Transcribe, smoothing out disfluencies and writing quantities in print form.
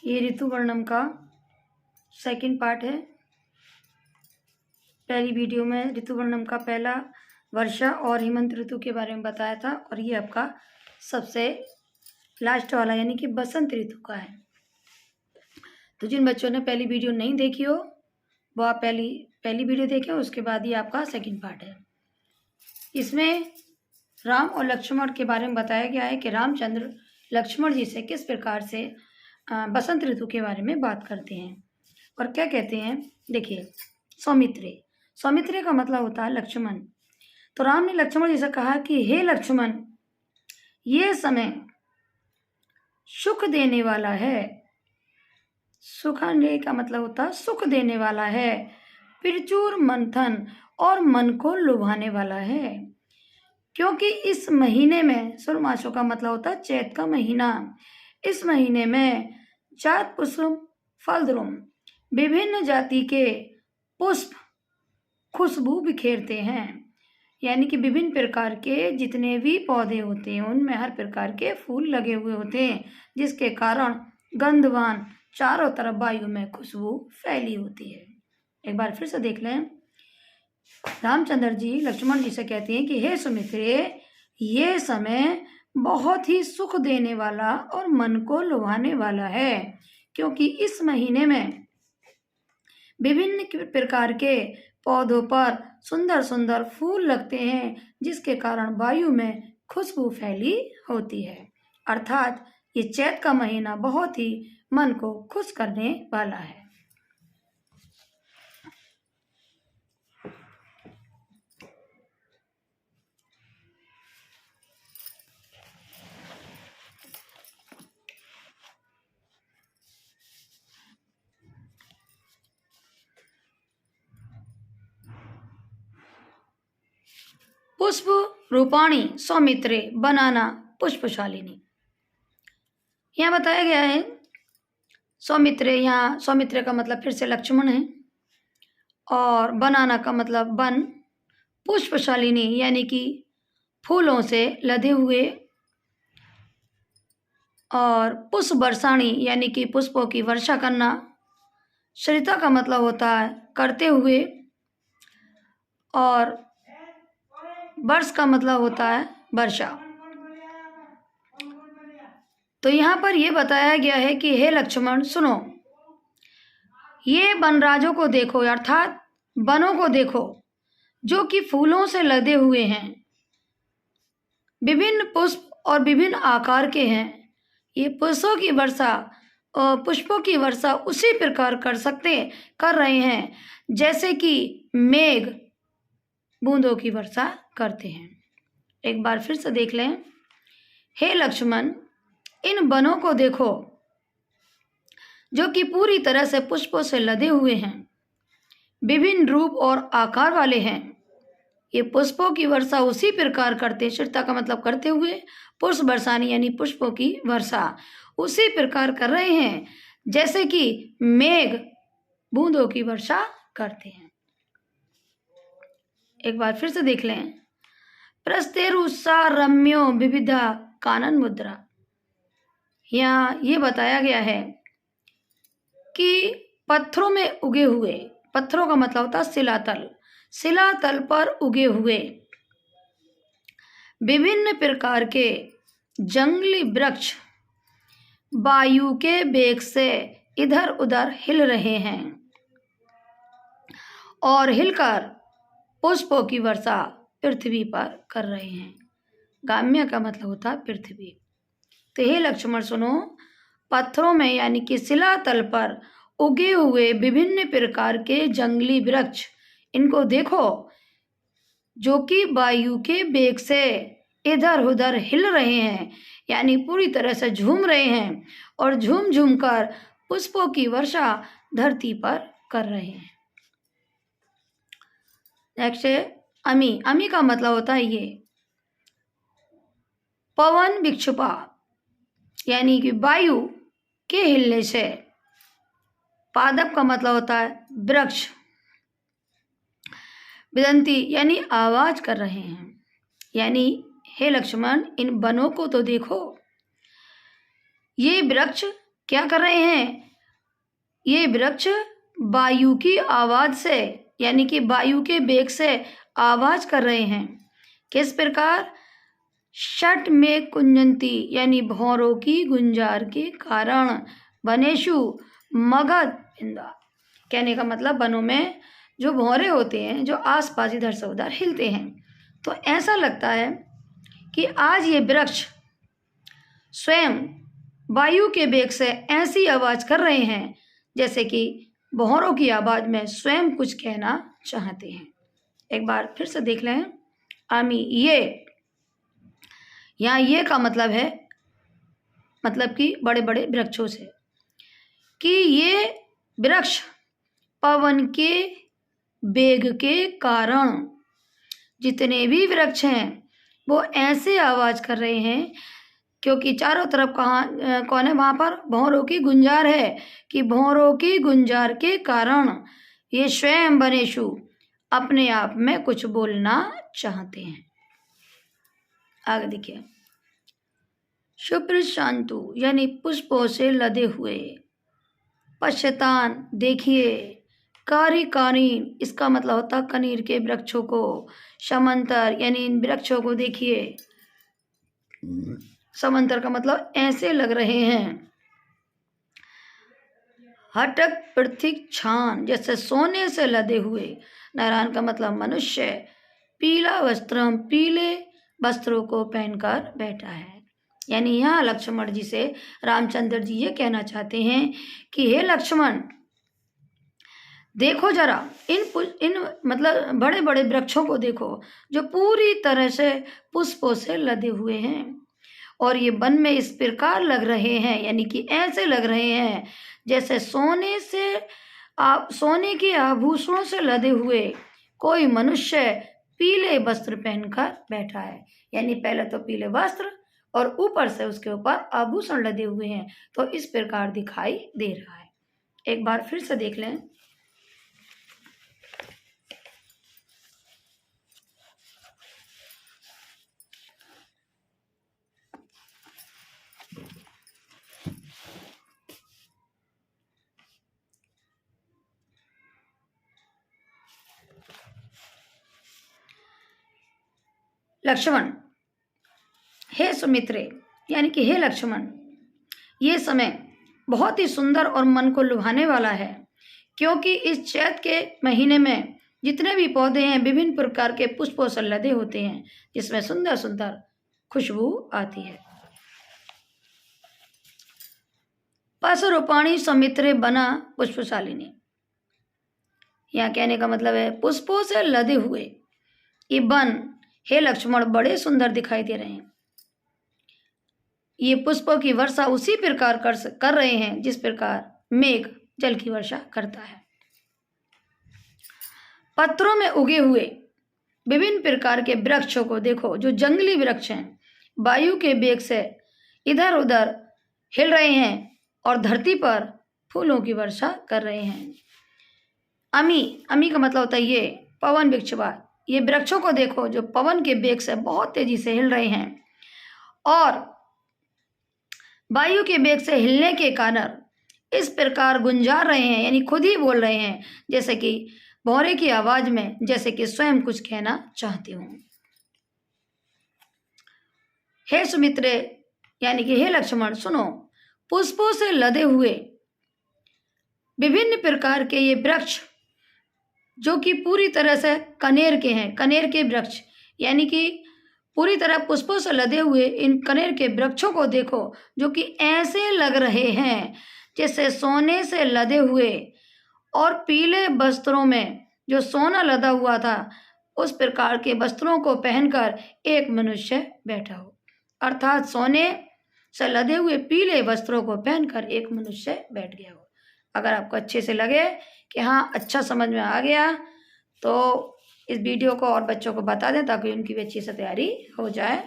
ये ऋतु वर्णन का सेकंड पार्ट है। पहली वीडियो में ऋतु वर्णन का पहला वर्षा और हेमंत ऋतु के बारे में बताया था, और ये आपका सबसे लास्ट वाला यानी कि बसंत ऋतु का है। तो जिन बच्चों ने पहली वीडियो नहीं देखी हो वो आप पहली वीडियो देखें, उसके बाद ही आपका सेकंड पार्ट है। इसमें राम और लक्ष्मण के बारे में बताया गया है कि रामचंद्र लक्ष्मण जी से किस प्रकार से बसंत ऋतु के बारे में बात करते हैं और क्या कहते हैं। देखिए, सौमित्रे का मतलब होता है लक्ष्मण। तो राम ने लक्ष्मण जी से कहा कि हे लक्ष्मण, ये समय सुख देने वाला है। सुखाने का मतलब होता है सुख देने वाला है, प्रचुर मंथन और मन को लुभाने वाला है, क्योंकि इस महीने में सुरमासों का मतलब होता है चैत का महीना। इस महीने में जात पुष्प फलद्रुम विभिन्न जाति के पुष्प खुशबू बिखेरते हैं, यानी कि विभिन्न प्रकार के जितने भी पौधे होते हैं उनमें हर प्रकार के फूल लगे हुए होते हैं, जिसके कारण गंधवान चारों तरफ वायु में खुशबू फैली होती है। एक बार फिर से देख लें। रामचंद्र जी लक्ष्मण जी से कहते हैं कि हे सुमित्रे, ये समय बहुत ही सुख देने वाला और मन को लुभाने वाला है, क्योंकि इस महीने में विभिन्न प्रकार के पौधों पर सुंदर सुंदर फूल लगते हैं, जिसके कारण वायु में खुशबू फैली होती है। अर्थात ये चैत का महीना बहुत ही मन को खुश करने वाला है। पुष्प रूपाणी सौमित्रे बनाना पुष्पशालिनी। यहाँ बताया गया है सौमित्रे, यहाँ सौमित्रे का मतलब फिर से लक्ष्मण है, और बनाना का मतलब वन, पुष्पशालिनी यानी कि फूलों से लदे हुए, और पुष्प वर्षाणी यानी कि पुष्पों की वर्षा करना। सरिता का मतलब होता है करते हुए, और वर्ष का मतलब होता है वर्षा। तो यहाँ पर यह बताया गया है कि हे लक्ष्मण सुनो, ये वनराजों को देखो, अर्थात वनों को देखो जो कि फूलों से लदे हुए हैं, विभिन्न पुष्प और विभिन्न आकार के हैं। ये पुष्पों की वर्षा उसी प्रकार कर रहे हैं जैसे कि मेघ बूंदों की वर्षा करते हैं। एक बार फिर से देख लें। हे लक्ष्मण, इन वनों को देखो जो कि पूरी तरह से पुष्पों से लदे हुए हैं, विभिन्न रूप और आकार वाले हैं। ये पुष्पों की वर्षा उसी प्रकार करते हैं, शिरता का मतलब करते हुए, पुष्प वर्षानी यानी पुष्पों की वर्षा उसी प्रकार कर रहे हैं जैसे कि मेघ बूंदों की वर्षा करते हैं। एक बार फिर से देख लें। प्रस्तेरुषा रम्यो विविधा कानन मुद्रा। यहाँ ये बताया गया है कि पत्थरों में उगे हुए, पत्थरों का मतलब होता है शिलातल पर उगे हुए विभिन्न प्रकार के जंगली वृक्ष वायु के वेग से इधर उधर हिल रहे हैं और हिलकर पुष्पों की वर्षा पृथ्वी पर कर रहे हैं। गाम्य का मतलब होता है पृथ्वी। तो हे लक्ष्मण सुनो, पत्थरों में यानी कि शिलातल पर उगे हुए विभिन्न प्रकार के जंगली वृक्ष, इनको देखो जो कि वायु के वेग से इधर उधर हिल रहे हैं, यानी पूरी तरह से झूम रहे हैं और झूम झूम कर पुष्पों की वर्षा धरती पर कर रहे हैं। नेक्स्ट है अमी। अमी का मतलब होता है ये पवन विक्षुपात, यानी कि वायु के हिलने से। पादप का मतलब होता है वृक्ष। विदंती यानी आवाज कर रहे हैं, यानी हे लक्ष्मण इन वनों को तो देखो, ये वृक्ष क्या कर रहे हैं? ये वृक्ष वायु की आवाज से, यानी कि वायु के वेग से आवाज कर रहे हैं। किस प्रकार? षट में कुंजंती, यानी भौरों की गुंजार के कारण, वनेषु मगध इंदा। कहने का मतलब वनों में जो भौरे होते हैं, जो आसपास इधर से उधर हिलते हैं, तो ऐसा लगता है कि आज ये वृक्ष स्वयं वायु के वेग से ऐसी आवाज कर रहे हैं जैसे कि भौरों की आवाज में स्वयं कुछ कहना चाहते हैं। एक बार फिर से देख लें। आमी ये, यहाँ ये का मतलब है, मतलब कि बड़े बड़े वृक्षों से, कि ये वृक्ष पवन के वेग के कारण, जितने भी वृक्ष हैं वो ऐसे आवाज कर रहे हैं, क्योंकि चारों तरफ कौन है वहाँ पर? भौरों की गुंजार है, कि भौरों की गुंजार के कारण ये स्वयं वनेषु अपने आप में कुछ बोलना चाहते हैं। आगे देखिए। शुभ्र शांतु, यानी पुष्पों से लदे हुए। पश्यतान, देखिए। कारी कारीन, इसका मतलब होता है कनीर के वृक्षों को। समंतर, यानी इन वृक्षों को देखिए। समंतर का मतलब ऐसे लग रहे हैं। हटक पृथ्वी छान, जैसे सोने से लदे हुए। नारायण का मतलब मनुष्य। पीला वस्त्रम, पीले वस्त्रों को पहनकर बैठा है। यानी यहाँ लक्ष्मण जी से रामचंद्र जी ये कहना चाहते हैं कि हे लक्ष्मण, देखो जरा इन मतलब बड़े बड़े वृक्षों को देखो, जो पूरी तरह से पुष्पों से लदे हुए हैं, और ये वन में इस प्रकार लग रहे हैं, यानी कि ऐसे लग रहे हैं जैसे सोने के आभूषणों से लदे हुए कोई मनुष्य पीले वस्त्र पहनकर बैठा है। यानी पहले तो पीले वस्त्र और ऊपर से उसके ऊपर आभूषण लदे हुए हैं, तो इस प्रकार दिखाई दे रहा है। एक बार फिर से देख लें। लक्ष्मण, हे सुमित्रे, यानी कि हे लक्ष्मण, ये समय बहुत ही सुंदर और मन को लुभाने वाला है, क्योंकि इस चैत के महीने में जितने भी पौधे हैं विभिन्न प्रकार के पुष्पों से लदे होते हैं, जिसमें सुंदर सुंदर खुशबू आती है। पसरूपाणी समित्रे बना पुष्पशालिनी, यहाँ कहने का मतलब है पुष्पों से लदे हुए ये वन, हे लक्ष्मण, बड़े सुंदर दिखाई दे रहे हैं। ये पुष्पों की वर्षा उसी प्रकार कर रहे हैं जिस प्रकार मेघ जल की वर्षा करता है। पत्रों में उगे हुए विभिन्न प्रकार के वृक्षों को देखो, जो जंगली वृक्ष हैं, वायु के वेग से इधर उधर हिल रहे हैं और धरती पर फूलों की वर्षा कर रहे हैं। अमी का मतलब होता है ये पवन वृक्षवाद। ये वृक्षों को देखो जो पवन के वेग से बहुत तेजी से हिल रहे हैं, और वायु के वेग से हिलने के कारण इस प्रकार गुंजार रहे हैं, यानी खुद ही बोल रहे हैं, जैसे कि भौरे की आवाज में, जैसे कि स्वयं कुछ कहना चाहते हो। हे सुमित्रे, यानी कि हे लक्ष्मण, सुनो, पुष्पों से लदे हुए विभिन्न प्रकार के ये वृक्ष जो कि पूरी तरह से कनेर के हैं, कनेर के वृक्ष, यानी कि पूरी तरह पुष्पों से लदे हुए इन कनेर के वृक्षों को देखो, जो कि ऐसे लग रहे हैं जैसे सोने से लदे हुए, और पीले वस्त्रों में जो सोना लदा हुआ था उस प्रकार के वस्त्रों को पहनकर एक मनुष्य बैठा हो। अर्थात सोने से लदे हुए पीले वस्त्रों को पहनकर एक मनुष्य बैठ गया हो। अगर आपको अच्छे से लगे कि हाँ अच्छा समझ में आ गया, तो इस वीडियो को और बच्चों को बता दें ताकि उनकी भी अच्छी से तैयारी हो जाए।